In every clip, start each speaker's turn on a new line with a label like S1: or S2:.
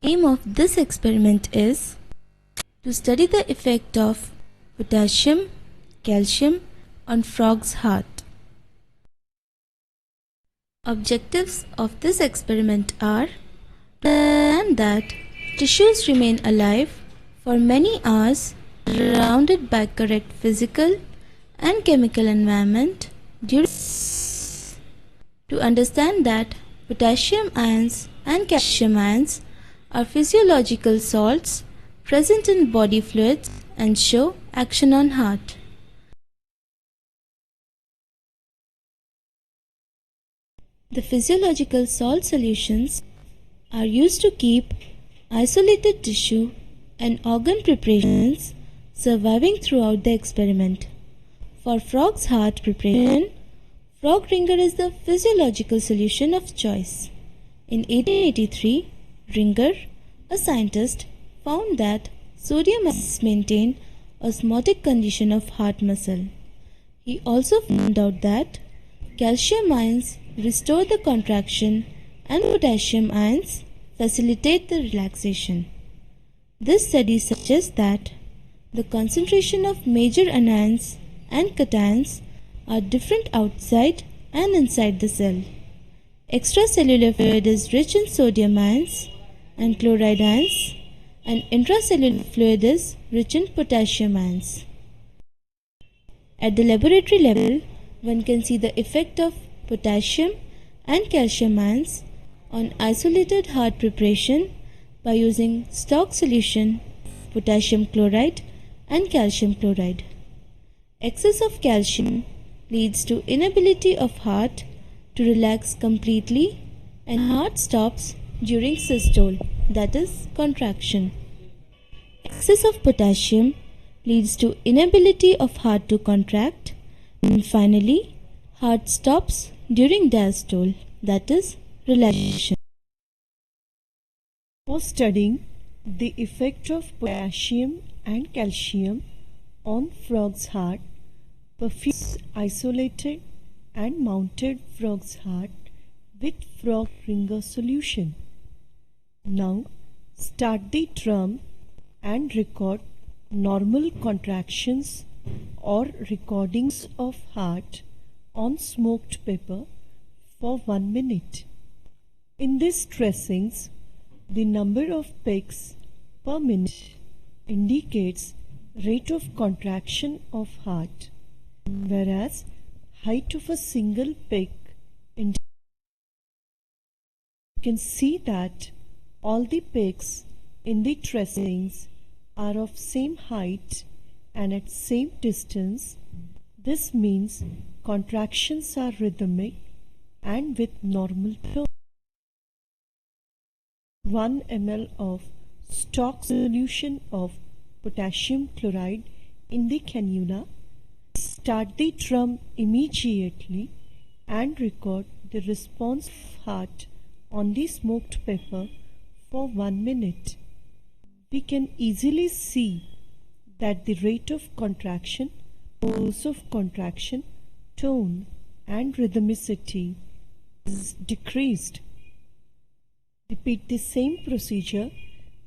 S1: aim of this experiment is to study the effect of potassium, calcium on frog's heart. Objectives of this experiment are to understand that tissues remain alive for many hours surrounded by correct physical and chemical environment during to understand that potassium ions and calcium ions are physiological salts present in body fluids and show action on heart. The physiological salt solutions are used to keep isolated tissue and organ preparations surviving throughout the experiment. For frog's heart preparation, frog ringer is the physiological solution of choice. In 1883, Ringer, a scientist, found that sodium ions maintain osmotic condition of heart muscle. He also found out that calcium ions restore the contraction and potassium ions facilitate the relaxation. This study suggests that the concentration of major anions and cations are different outside and inside the cell. Extracellular fluid is rich in sodium ions and chloride ions, and intracellular fluid is rich in potassium ions. At the laboratory level, one can see the effect of potassium and calcium ions on isolated heart preparation by using stock solution of potassium chloride and calcium chloride. Excess of calcium leads to inability of heart to relax completely and heart stops during systole, that is contraction. Excess of potassium leads to inability of heart to contract, and finally heart stops during diastole, that is relaxation.
S2: For studying the effect of potassium and calcium on frog's heart, perfuse isolated and mounted frog's heart with frog ringer solution. Now start the drum and record normal contractions or recordings of heart on smoked paper for 1 minute. In these tracings, the number of peaks per minute indicates rate of contraction of heart, whereas height of a single peak indicates. You can see that all the peaks in the tracings are of same height and at same distance. This means contractions are rhythmic and with normal tone. 1 ml of stock solution of potassium chloride in the cannula. Start the drum immediately and record the response of heart on the smoked paper for 1 minute. We can easily see that the rate of contraction, pulse of contraction, tone and rhythmicity is decreased. Repeat the same procedure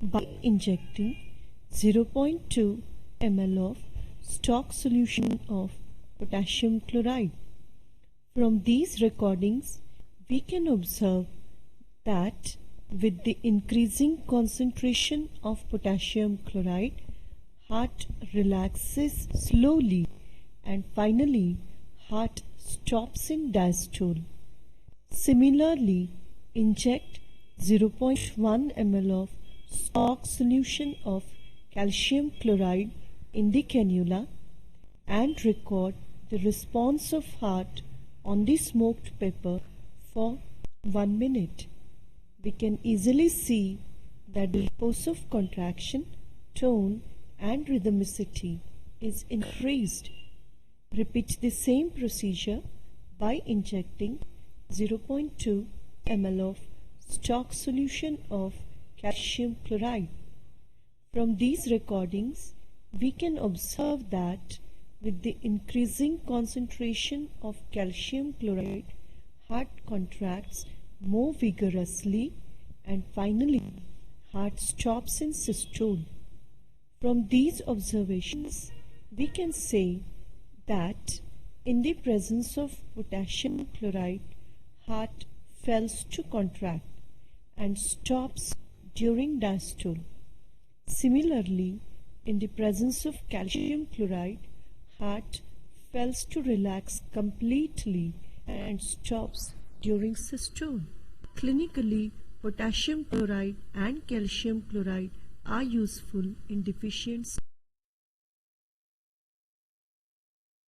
S2: by injecting 0.2 ml of stock solution of potassium chloride. From these recordings, we can observe that with the increasing concentration of potassium chloride, heart relaxes slowly and finally heart stops in diastole. Similarly, inject 0.1 ml of stock solution of calcium chloride in the cannula and record the response of heart on the smoked paper for 1 minute. We can easily see that the pulse of contraction, tone and rhythmicity is increased. Repeat the same procedure by injecting 0.2 ml of stock solution of calcium chloride. From these recordings, we can observe that with the increasing concentration of calcium chloride, heart contracts more vigorously and finally heart stops in systole. From these observations, we can say that in the presence of potassium chloride, heart fails to contract and stops during diastole. Similarly, in the presence of calcium chloride, heart fails to relax completely and stops during systole. Clinically, potassium chloride and calcium chloride are useful in deficient